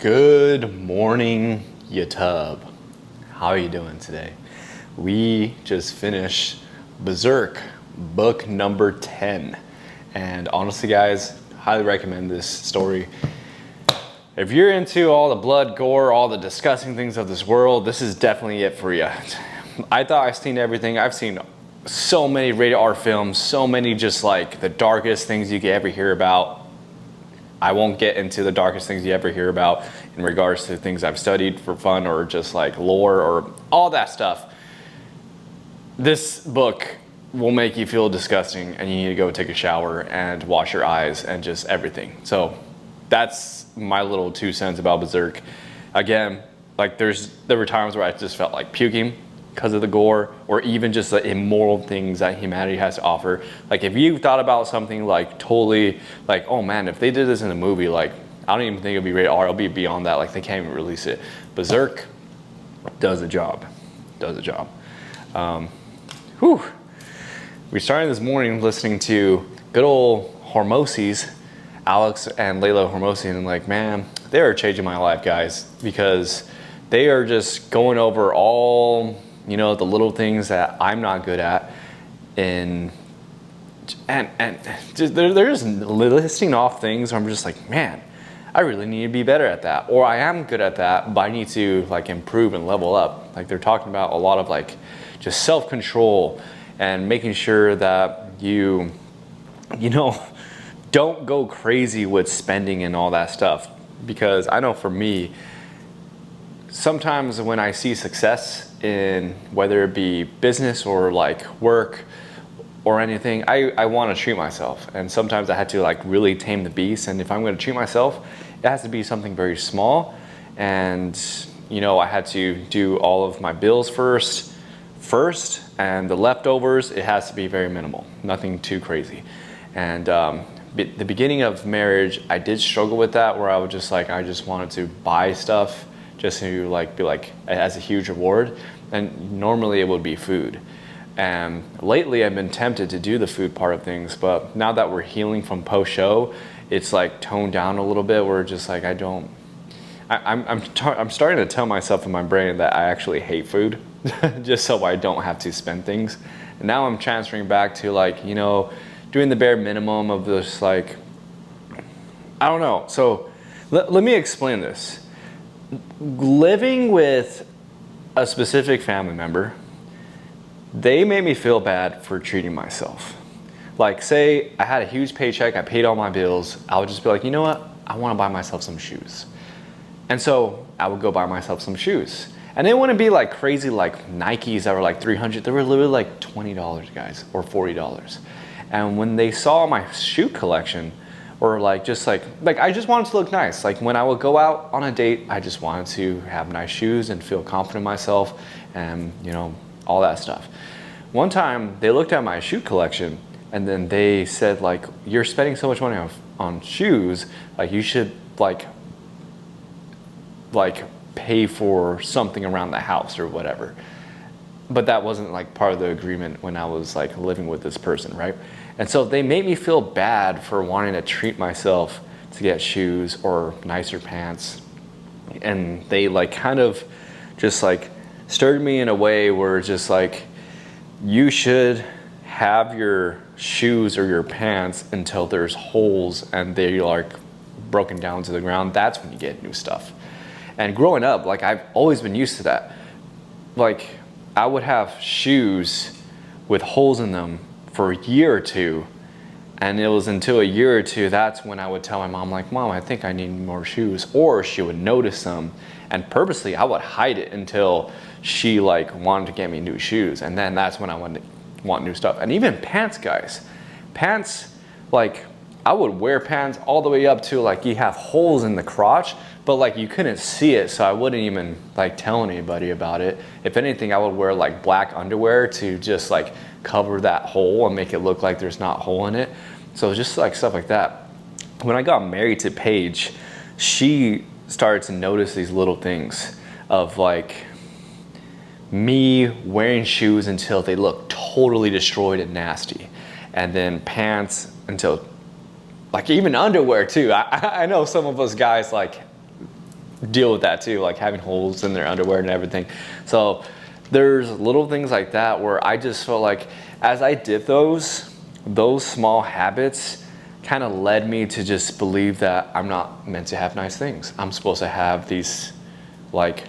Good morning, YouTube. How are you doing today? We just finished Berserk, book number 10. And honestly, guys, highly recommend this story. If you're into all the blood, gore, all the disgusting things of this world, this is definitely it for you. I thought I've seen everything. I've seen so many rated R films, so many just like the darkest things you could ever hear about. I won't get into the darkest things you ever hear about in regards to things I've studied for fun or just like lore or all that stuff. This book will make you feel disgusting and you need to go take a shower and wash your eyes and just everything. So that's my little 2 cents about Berserk. Again, like there were times where I just felt like puking because of the gore or even just the immoral things that humanity has to offer. Like if you thought about something like totally like, oh man, if they did this in a movie, like I don't even think it'd be rated R, it'll be beyond that, like they can't even release it. Berserk does the job, We started this morning listening to good old Hormozis, Alex and Layla Hormozi, and I'm like, man, they are changing my life, guys, because they are just going over all, you know, the little things that I'm not good at, and just, they're just listing off things where I'm just like, man, I really need to be better at that, or I am good at that, but I need to like improve and level up. Like they're talking about a lot of like just self-control and making sure that you know, don't go crazy with spending and all that stuff. Because I know for me, sometimes when I see success in whether it be business or like work or anything, I want to treat myself. And sometimes I had to like really tame the beast. And if I'm going to treat myself, it has to be something very small. And, you know, I had to do all of my bills first, and the leftovers, it has to be very minimal, nothing too crazy. And the beginning of marriage, I did struggle with that, where I was just like, I just wanted to buy stuff just to like be like as a huge reward, and normally it would be food. And lately I've been tempted to do the food part of things, but now that we're healing from post-show, it's like toned down a little bit. Where just like I'm starting to tell myself in my brain that I actually hate food, just so I don't have to spend things. And now I'm transferring back to like, you know, doing the bare minimum of this, like, I don't know. So let me explain this. Living with a specific family member, they made me feel bad for treating myself. Like say I had a huge paycheck, I paid all my bills, I would just be like, you know what? I want to buy myself some shoes. And so I would go buy myself some shoes. And they wouldn't be like crazy like Nikes that were like $300. They were literally like $20, guys, or $40. And when they saw my shoe collection, or like just like I just wanted to look nice. Like when I would go out on a date, I just wanted to have nice shoes and feel confident in myself and, you know, all that stuff. One time they looked at my shoe collection and then they said like, you're spending so much money on shoes, like you should like pay for something around the house or whatever. But that wasn't like part of the agreement when I was like living with this person, right? And so they made me feel bad for wanting to treat myself to get shoes or nicer pants. And they like kind of just like stirred me in a way where it's just like, you should have your shoes or your pants until there's holes and they're like broken down to the ground. That's when you get new stuff. And growing up, like I've always been used to that. Like I would have shoes with holes in them for a year or two, and it was until a year or two that's when I would tell my mom like, Mom, I think I need more shoes, or she would notice them, and purposely I would hide it until she like wanted to get me new shoes, and then that's when I want new stuff. And even pants, guys, pants, like I would wear pants all the way up to like you have holes in the crotch, but like you couldn't see it, so I wouldn't even like tell anybody about it. If anything, I would wear like black underwear to just like cover that hole and make it look like there's not a hole in it. So just like stuff like that. When I got married to Paige, she started to notice these little things of like me wearing shoes until they look totally destroyed and nasty, and then pants until like even underwear too. I know some of us guys like deal with that too, like having holes in their underwear and everything. So there's little things like that where I just felt like as I did those small habits kind of led me to just believe that I'm not meant to have nice things. I'm supposed to have these, like,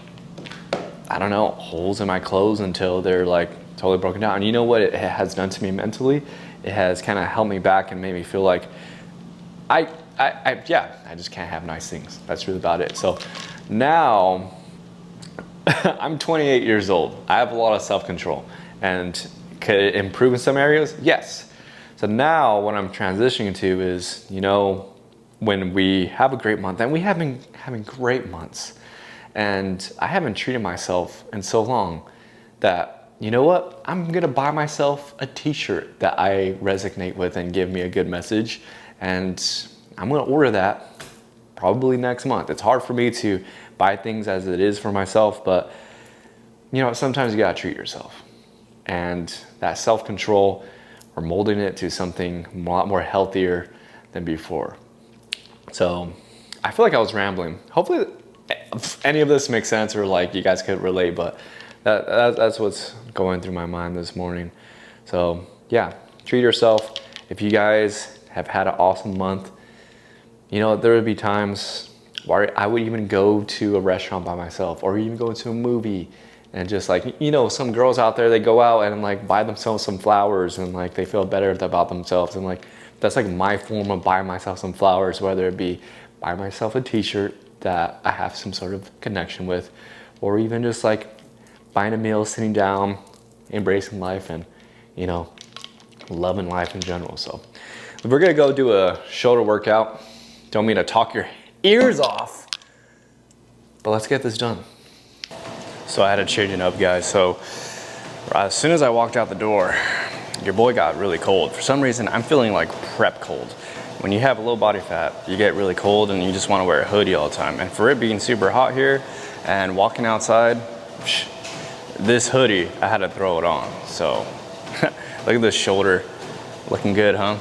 I don't know, holes in my clothes until they're like totally broken down. And you know what it has done to me mentally? It has kind of held me back and made me feel like I just can't have nice things. That's really about it. So now I'm 28 years old. I have a lot of self-control, and could it improve in some areas? Yes. So now what I'm transitioning to is, you know, when we have a great month, and we have been having great months, and I haven't treated myself in so long that, you know what, I'm gonna buy myself a t-shirt that I resonate with and give me a good message, and I'm gonna order that probably next month. It's hard for me to buy things as it is for myself, but you know, sometimes you gotta treat yourself. And that self-control, we're molding it to something a lot more healthier than before. So I feel like I was rambling. Hopefully any of this makes sense, or like you guys could relate, but that's what's going through my mind this morning. So yeah, treat yourself. If you guys have had an awesome month, you know, there would be times where I would even go to a restaurant by myself, or even go to a movie, and just like, you know, some girls out there, they go out and like buy themselves some flowers, and like they feel better about themselves. And like, that's like my form of buying myself some flowers, whether it be buy myself a t-shirt that I have some sort of connection with, or even just like buying a meal, sitting down, embracing life, and, you know, loving life in general. So we're gonna go do a shoulder workout. Don't mean to talk your ears off, but let's get this done. So I had to change it up, guys. So as soon as I walked out the door, your boy got really cold. For some reason, I'm feeling like prep cold. When you have a low body fat, you get really cold and you just want to wear a hoodie all the time. And for it being super hot here and walking outside, this hoodie, I had to throw it on. So look at this shoulder, looking good, huh?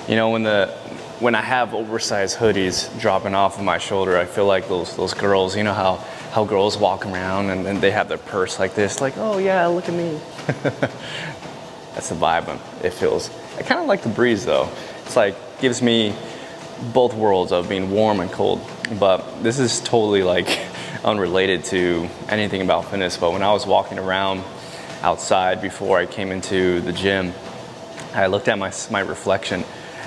You know, when I have oversized hoodies dropping off of my shoulder, I feel like those girls, you know how girls walk around and they have their purse like this, like, oh yeah, look at me. That's the vibe it feels. I kind of like the breeze though. It's like, gives me both worlds of being warm and cold. But this is totally like unrelated to anything about fitness. But when I was walking around outside before I came into the gym, I looked at my reflection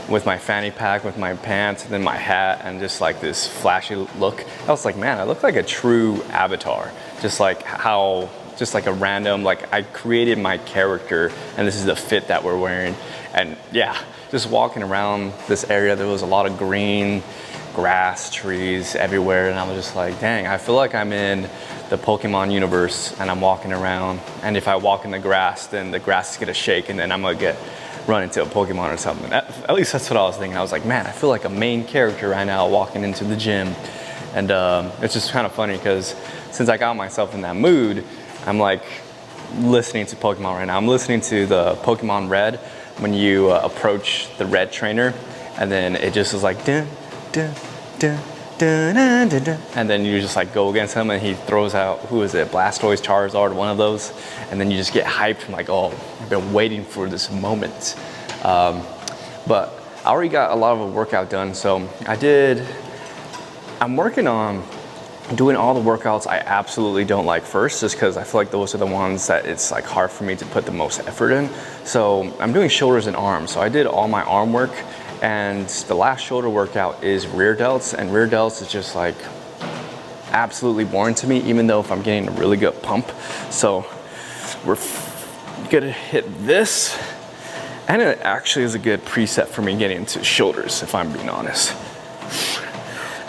with my fanny pack, with my pants, and then my hat, and just like this flashy look. I was like, man, I look like a true avatar. Just like a random, like I created my character, and this is the fit that we're wearing. And yeah, just walking around this area, there was a lot of green, grass, trees everywhere, and I was just like, dang, I feel like I'm in the Pokemon universe, and I'm walking around, and if I walk in the grass, then the grass is gonna shake, and then I'm gonna run into a Pokemon or something. At least that's what I was thinking. I was like, man, I feel like a main character right now walking into the gym. And it's just kind of funny because since I got myself in that mood, I'm like listening to Pokemon right now. I'm listening to the Pokemon Red when you approach the red trainer, and then it just is like dun, dun, dun, dun, dun, dun, dun. And then you just like go against him, and he throws out, who is it, Blastoise, Charizard, one of those, and then you just get hyped. I'm like, oh, I've been waiting for this moment. But I already got a lot of a workout done, so I'm working on doing all the workouts I absolutely don't like first, just because I feel like those are the ones that it's like hard for me to put the most effort in. So I'm doing shoulders and arms. So I did all my arm work, and the last shoulder workout is rear delts, and rear delts is just like absolutely boring to me, even though if I'm getting a really good pump. So we're gonna hit this, and it actually is a good preset for me getting into shoulders, if I'm being honest.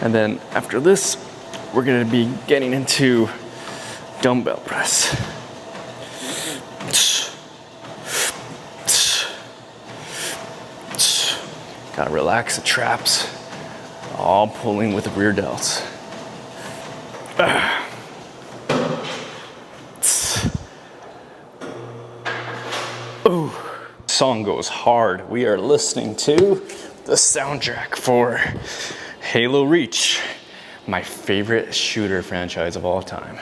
And then after this, we're gonna be getting into dumbbell press. Gotta relax the traps. All pulling with the rear delts. Ooh. Song goes hard. We are listening to the soundtrack for Halo Reach my favorite shooter franchise of all time.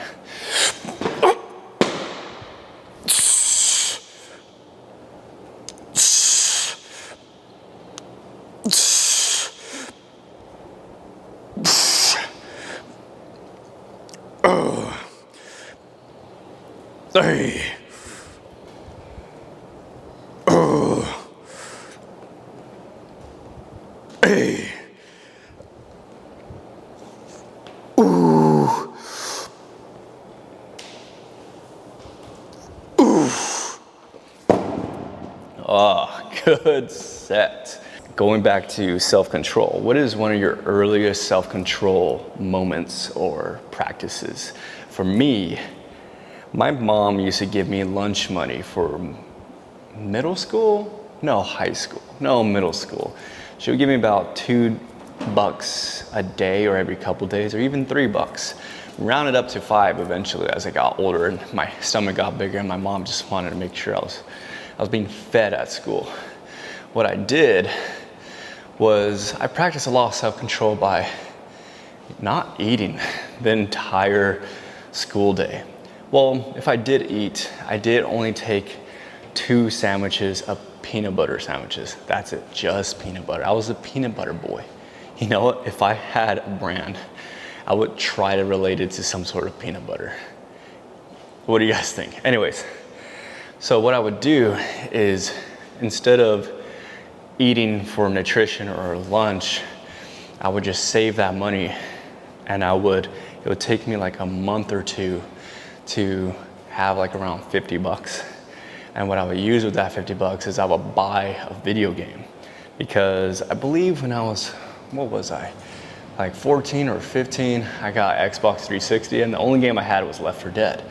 Hey. Hey. Ooh. Ooh. Oh, good set. Going back to self-control, what is one of your earliest self-control moments or practices? For me, my mom used to give me lunch money for middle school? No, high school. No, middle school. She would give me about $2 a day or every couple days, or even $3. Rounded up to 5 eventually as I got older and my stomach got bigger and my mom just wanted to make sure I was being fed at school. What I did was I practiced a lot of self-control by not eating the entire school day. Well, if I did eat, I did only take 2 sandwiches of peanut butter sandwiches. That's it, just peanut butter. I was a peanut butter boy. You know what? If I had a brand, I would try to relate it to some sort of peanut butter. What do you guys think? Anyways, so what I would do is instead of eating for nutrition or lunch, I would just save that money and it would take me like a month or two to have like around $50. And what I would use with that $50 is I would buy a video game, because I believe when I was, what was I? Like 14 or 15, I got Xbox 360 and the only game I had was Left 4 Dead.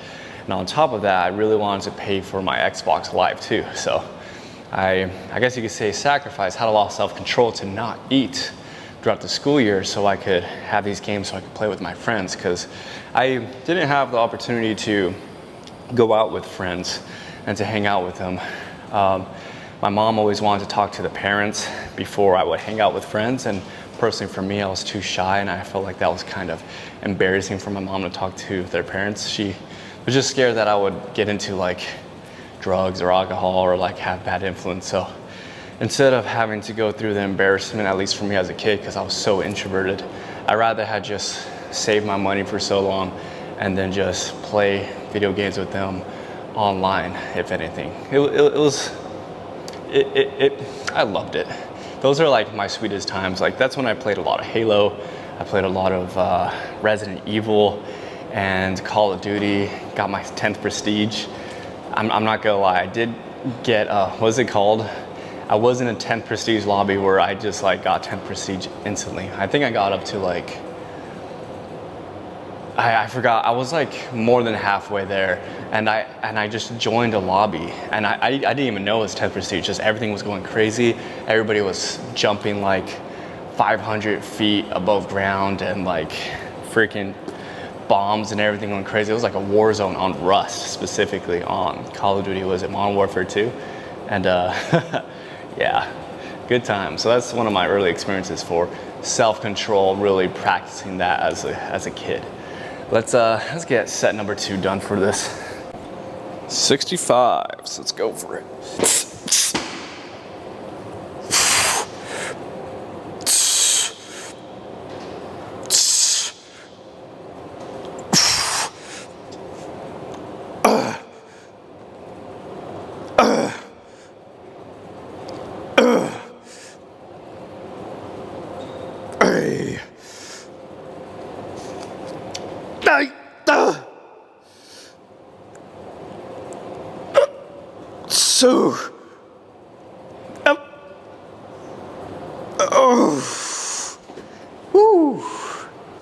And on top of that, I really wanted to pay for my Xbox Live too. So I guess you could say sacrifice, had a lot of self-control to not eat throughout the school year so I could have these games so I could play with my friends, because I didn't have the opportunity to go out with friends and to hang out with them. My mom always wanted to talk to the parents before I would hang out with friends, and personally for me, I was too shy and I felt like that was kind of embarrassing for my mom to talk to their parents. She was just scared that I would get into like drugs or alcohol or like have bad influence. So instead of having to go through the embarrassment, at least for me as a kid, because I was so introverted, I'd rather had just saved my money for so long and then just play video games with them online, if anything. I loved it. Those are like my sweetest times. Like that's when I played a lot of Halo. I played a lot of Resident Evil and Call of Duty. Got my 10th prestige. I'm not gonna lie, I did get, what's it called? I was in a 10th prestige lobby where I just like got 10th prestige instantly. I think I got up to like, I forgot, I was like more than halfway there, and I just joined a lobby, and I didn't even know it was 10th prestige, just everything was going crazy. Everybody was jumping like 500 feet above ground and like freaking bombs and everything going crazy. It was like a war zone on Rust, specifically on Call of Duty, was it Modern Warfare 2? And yeah, good time. So that's one of my early experiences for self-control, really practicing that as a kid. Let's get set number 2 done for this. 65s, let's go for it. So,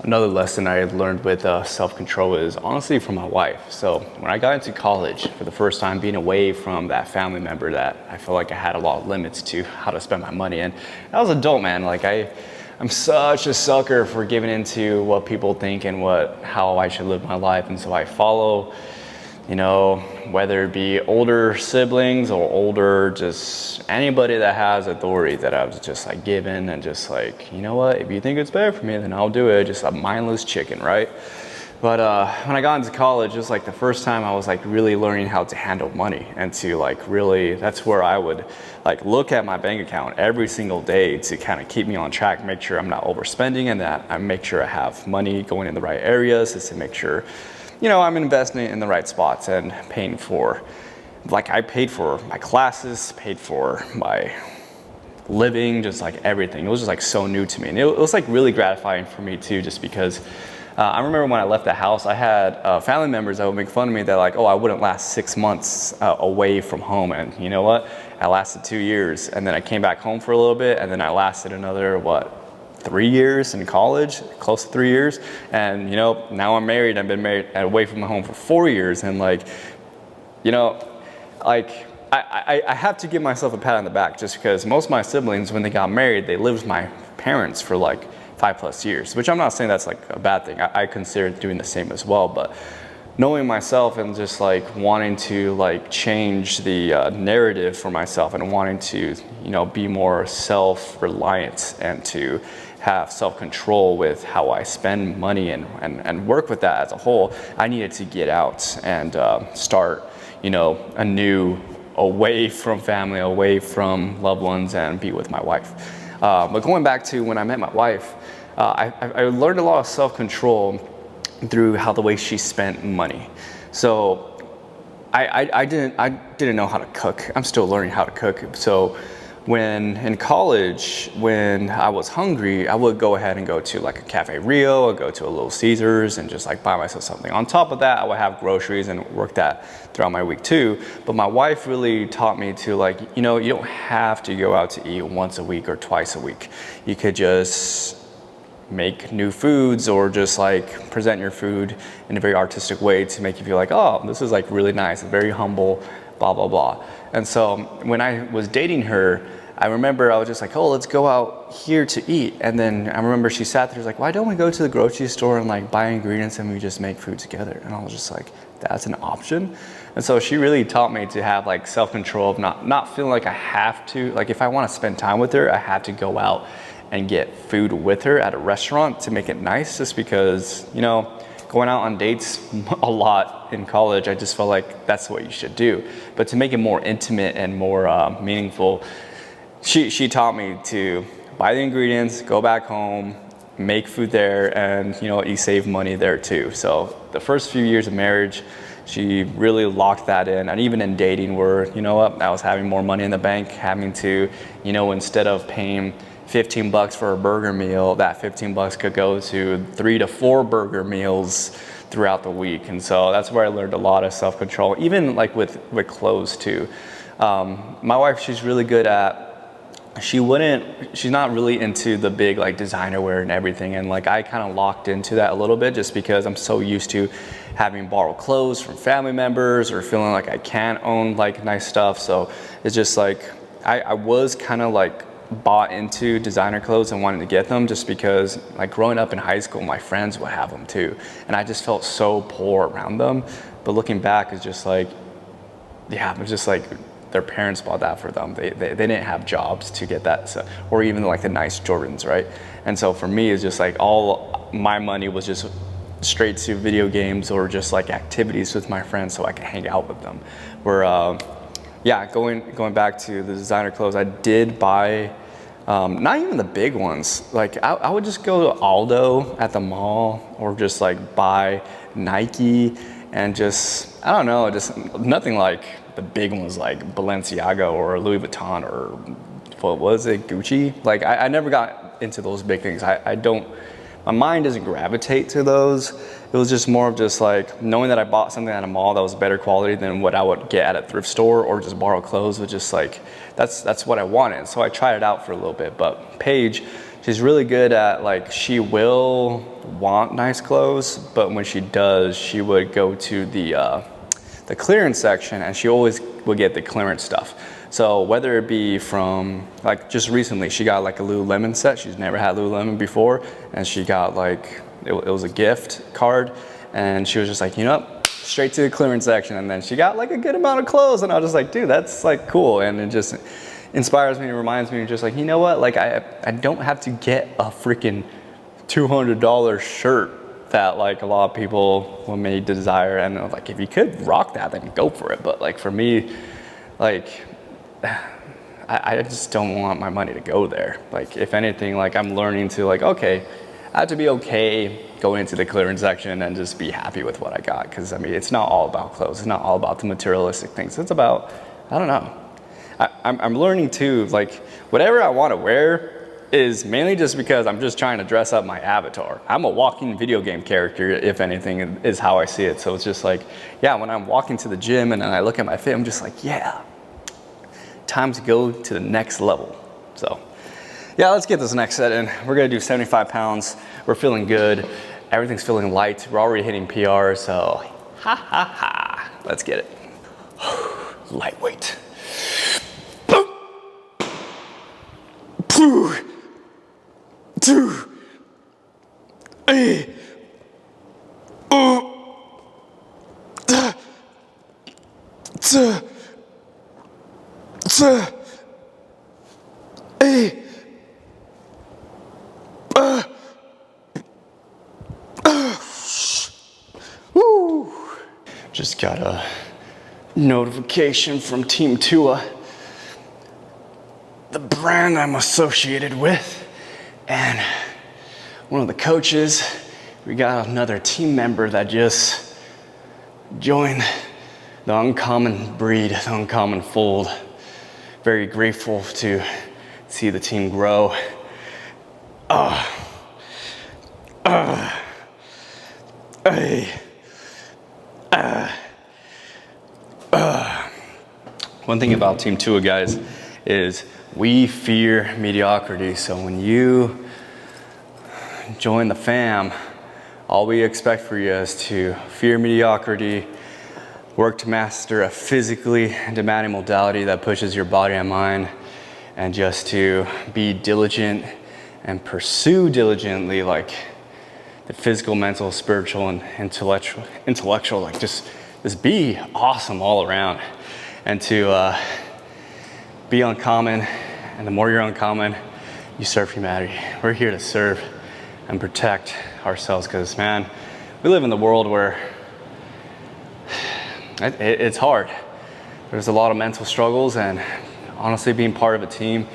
another lesson I had learned with self-control is honestly from my wife. So when I got into college for the first time, being away from that family member that I felt like I had a lot of limits to how to spend my money, and I was an adult, man. Like I'm such a sucker for giving into what people think and how I should live my life, and so I follow you know, whether it be older siblings or older, just anybody that has authority that I was just like given and just like, you know what, if you think it's better for me, then I'll do it. Just a mindless chicken, right? But when I got into college, it was like the first time I was like really learning how to handle money and to like really, that's where I would like look at my bank account every single day to kind of keep me on track, make sure I'm not overspending and that I make sure I have money going in the right areas, just to make sure, you know, I'm investing in the right spots and paying for, like I paid for my classes, paid for my living, just like everything. It was just like so new to me. And it was like really gratifying for me too, just because I remember when I left the house, I had family members that would make fun of me that like, oh, I wouldn't last 6 months away from home. And you know what? I lasted 2 years and then I came back home for a little bit and then I lasted another, 3 years in college, close to 3 years. And you know, now I'm married, I've been married away from my home for 4 years. And like, you know, like I have to give myself a pat on the back just because most of my siblings, when they got married, they lived with my parents for like 5+ years, which I'm not saying that's like a bad thing. I consider doing the same as well, but knowing myself and just like wanting to like change the narrative for myself and wanting to, you know, be more self-reliant and to have self-control with how I spend money and work with that as a whole, I needed to get out and start, you know, anew, away from family, away from loved ones, and be with my wife. But going back to when I met my wife, I learned a lot of self-control through how the way she spent money. So I didn't know how to cook. I'm still learning how to cook. So when in college, when I was hungry, I would go ahead and go to like a Cafe Rio or go to a Little Caesars and just like buy myself something. On top of that, I would have groceries and work that throughout my week too. But my wife really taught me to like, you know, you don't have to go out to eat once a week or twice a week. You could just make new foods or just like present your food in a very artistic way to make you feel like, oh, this is like really nice, very humble, blah, blah, blah. And so when I was dating her, I remember I was just like, oh, let's go out here to eat. And then I remember she sat there, she was like, why don't we go to the grocery store and like buy ingredients and we just make food together? And I was just like, that's an option. And so she really taught me to have like self-control of not feeling like I have to, like if I want to spend time with her, I have to go out and get food with her at a restaurant to make it nice, just because, you know, going out on dates a lot in college, I just felt like that's what you should do. But to make it more intimate and more meaningful, she taught me to buy the ingredients, go back home, make food there, and you know, you save money there too. So the first few years of marriage, she really locked that in. And even in dating where, you know what, I was having more money in the bank, having to, you know, instead of paying $15 for a burger meal, that $15 could go to 3 to 4 burger meals throughout the week. And so that's where I learned a lot of self-control, even like with clothes too. My wife, she's really good at, she's not really into the big like designer wear and everything. And like I kind of locked into that a little bit just because I'm so used to having borrowed clothes from family members or feeling like I can't own like nice stuff. So it's just like, I was kind of like bought into designer clothes and wanted to get them just because like growing up in high school, my friends would have them too. And I just felt so poor around them. But looking back, it's just like, yeah, it was just like their parents bought that for them. They didn't have jobs to get that, so, or even like the nice Jordans, right? And so for me, it's just like all my money was just straight to video games or just like activities with my friends so I could hang out with them. Where yeah, going back to the designer clothes, I did buy, not even the big ones. Like I would just go to Aldo at the mall or just like buy Nike and just, I don't know, just nothing like the big ones like Balenciaga or Louis Vuitton or what was it, Gucci? Like I never got into those big things. I don't, my mind doesn't gravitate to those. It was just more of just like knowing that I bought something at a mall that was better quality than what I would get at a thrift store or just borrow clothes was just like, that's what I wanted. So I tried it out for a little bit. But Paige, she's really good at like, she will want nice clothes, but when she does, she would go to the clearance section and she always would get the clearance stuff. So whether it be from, like just recently, she got like a Lululemon set. She's never had Lululemon before. And she got like, it was a gift card. And she was just like, you know what? straight to the clearance section. And then she got like a good amount of clothes, and I was just like, dude, that's like cool. And it just inspires me and reminds me just like, you know what, like I don't have to get a freaking $200 shirt that like a lot of people may desire. And like, if you could rock that, then go for it. But like for me, like I just don't want my money to go there. Like if anything, like I'm learning to like, okay, I have to be okay going into the clearance section and just be happy with what I got. Cause I mean, it's not all about clothes. It's not all about the materialistic things. It's about, I don't know. I'm learning too, like whatever I want to wear is mainly just because I'm just trying to dress up my avatar. I'm a walking video game character, if anything, is how I see it. So it's just like, yeah, when I'm walking to the gym and then I look at my fit, I'm just like, yeah, time to go to the next level. So yeah, let's get this next set in. We're gonna do 75 pounds. We're feeling good. Everything's feeling light. We're already hitting PR, so ha ha ha. Let's get it. Lightweight. Just got a notification from Team Tua, the brand I'm associated with, and one of the coaches. We got another team member that just joined the uncommon breed, the uncommon fold. Very grateful to see the team grow. One thing about Team Tua, guys, is we fear mediocrity. So when you join the fam, all we expect for you is to fear mediocrity, work to master a physically demanding modality that pushes your body and mind, and just to be diligent and pursue diligently like the physical, mental, spiritual, and intellectual, like just be awesome all around. And to be uncommon, and the more you're uncommon, you serve humanity. We're here to serve and protect ourselves, because man, we live in the world where it's hard. There's a lot of mental struggles, and honestly, being part of a team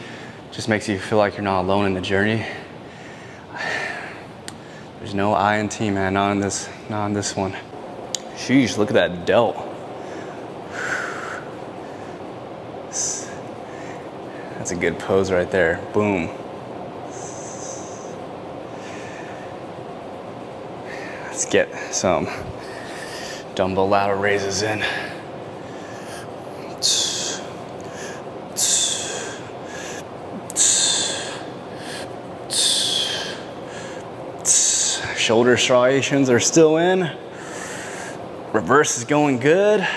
just makes you feel like you're not alone in the journey. There's no I in team, man, not in this one. Sheesh, look at that delt. That's a good pose right there. Boom. Let's get some dumbbell lateral raises in. Shoulder striations are still in. Reverse is going good.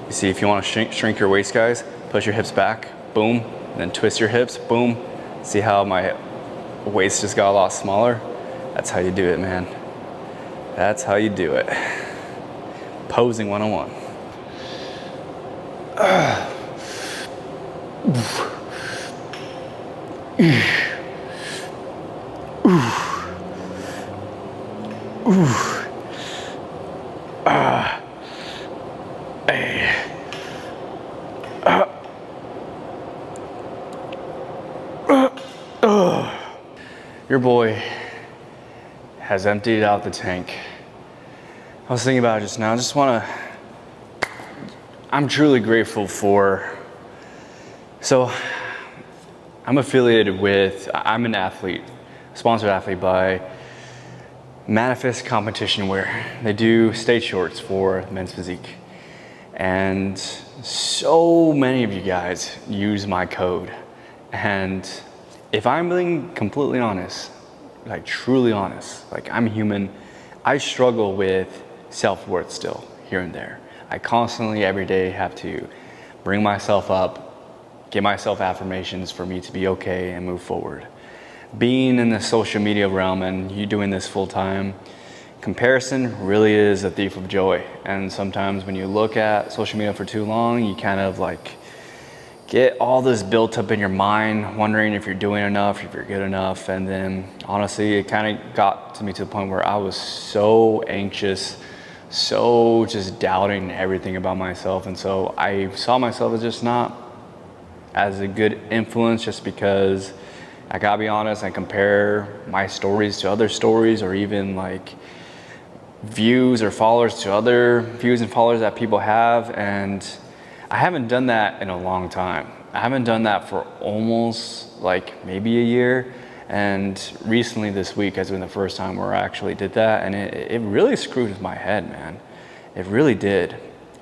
You see, if you want to shrink your waist, guys, push your hips back, boom, then twist your hips, boom. See how my waist just got a lot smaller? That's how you do it, man. That's how you do it. Posing 101. Your boy has emptied out the tank. I was thinking about it just now. I'm truly grateful for, so I'm affiliated with, I'm an athlete, sponsored athlete by Manifest Competition Wear. They do stage shorts for men's physique. And so many of you guys use my code. And if I'm being completely honest, like truly honest, like I'm human, I struggle with self-worth still here and there. I constantly every day have to bring myself up, give myself affirmations for me to be okay and move forward. Being in the social media realm and you doing this full time, comparison really is a thief of joy. And sometimes when you look at social media for too long, you kind of like get all this built up in your mind, wondering if you're doing enough, if you're good enough. And then honestly, it kind of got to me to the point where I was so anxious, so just doubting everything about myself. And so I saw myself as just not as a good influence, just because I gotta be honest, I compare my stories to other stories, or even like views or followers to other views and followers that people have. And I haven't done that in a long time. I haven't done that for almost like maybe a year. And recently this week has been the first time where I actually did that. And it really screwed with my head, man. It really did.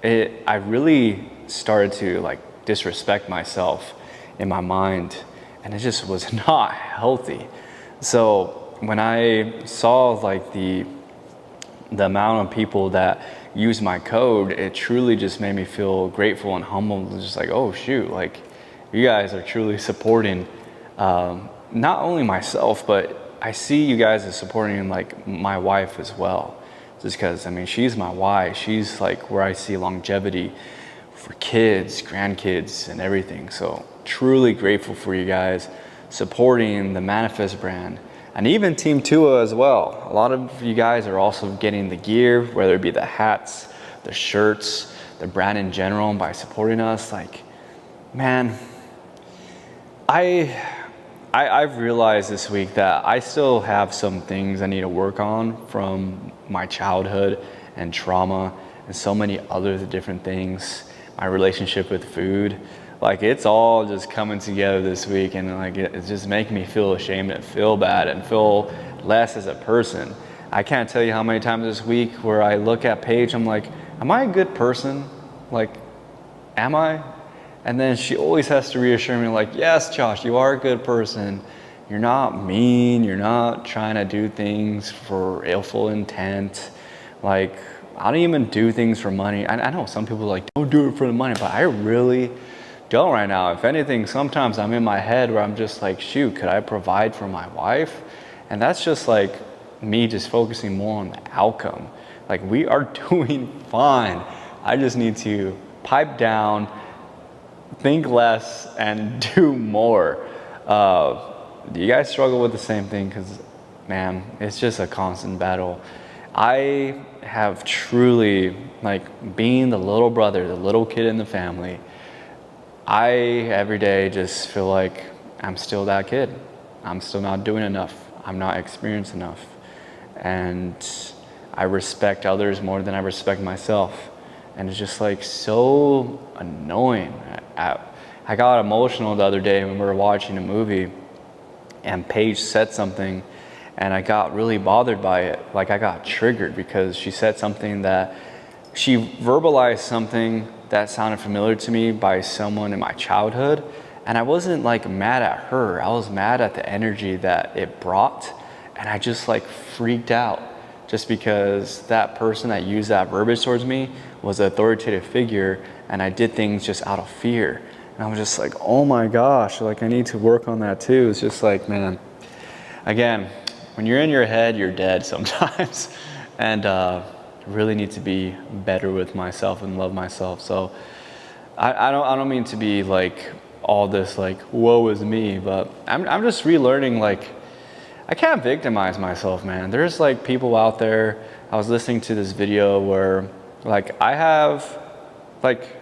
I really started to like disrespect myself in my mind, and it just was not healthy. So when I saw like the amount of people that use my code, it truly just made me feel grateful and humble. Just like, oh shoot, like you guys are truly supporting not only myself, but I see you guys as supporting like my wife as well. Just because, I mean, she's my wife. She's like where I see longevity for kids, grandkids, and everything. So truly grateful for you guys supporting the Manifest brand, and even Team Tua as well. A lot of you guys are also getting the gear, whether it be the hats, the shirts, the brand in general, and by supporting us. Like, man, I've realized this week that I still have some things I need to work on from my childhood and trauma and so many other different things. My relationship with food, like it's all just coming together this week, and like it's just making me feel ashamed and feel bad and feel less as a person. I can't tell you how many times this week where I look at Paige, I'm like, am I a good person? Like, am I? And then she always has to reassure me like, yes, Josh, you are a good person. You're not mean. You're not trying to do things for ill intent. Like, I don't even do things for money. I know some people are like, don't do it for the money, but I really don't right now. If anything, sometimes I'm in my head where I'm just like, shoot, could I provide for my wife? And that's just like me just focusing more on the outcome. Like, we are doing fine. I just need to pipe down, think less, and do more. Do you guys struggle with the same thing? Because, man, it's just a constant battle. I have truly, like, being the little brother, the little kid in the family, I every day just feel like I'm still that kid. I'm still not doing enough. I'm not experienced enough. And I respect others more than I respect myself. And it's just like so annoying. I got emotional the other day when we were watching a movie and Paige said something and I got really bothered by it. Like, I got triggered because she said something that she verbalized something that sounded familiar to me by someone in my childhood. And I wasn't like mad at her. I was mad at the energy that it brought. And I just like freaked out just because that person that used that verbiage towards me was an authoritative figure, and I did things just out of fear. And I was just like, oh my gosh, like I need to work on that too. It's just like, man, again, when you're in your head, you're dead sometimes. And really need to be better with myself and love myself. So I don't mean to be like all this like woe is me, but I'm just relearning, like I can't victimize myself, man. There's like people out there. I was listening to this video where like I have like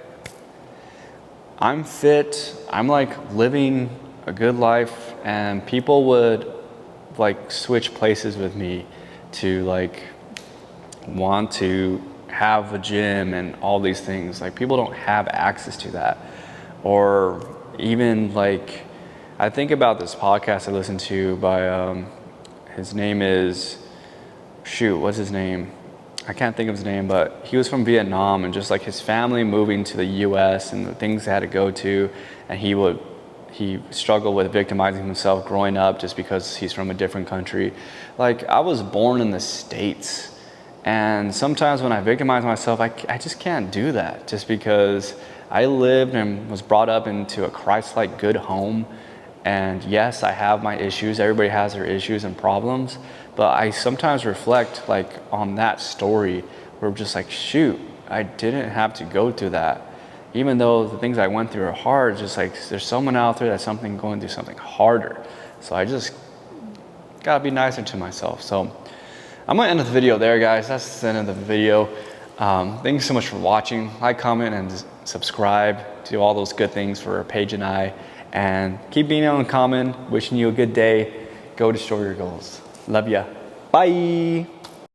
I'm fit, I'm like living a good life, and people would like switch places with me to like want to have a gym and all these things. Like, people don't have access to that. Or even like I think about this podcast I listened to by his name is what's his name? I can't think of his name, but he was from Vietnam, and just like his family moving to the US and the things they had to go to, and he he struggled with victimizing himself growing up just because he's from a different country. Like, I was born in the States, and sometimes when I victimize myself, I just can't do that, just because I lived and was brought up into a Christ-like good home. And yes, I have my issues. Everybody has their issues and problems, but I sometimes reflect like on that story where I'm just like, shoot, I didn't have to go through that. Even though the things I went through are hard, it's just like there's someone out there that's going through something harder. So I just gotta be nicer to myself. So I'm gonna end the video there, guys. That's the end of the video. Thank you so much for watching. Like, comment, and subscribe. Do all those good things for Paige and I. And keep being uncommon. Wishing you a good day. Go destroy your goals. Love ya. Bye.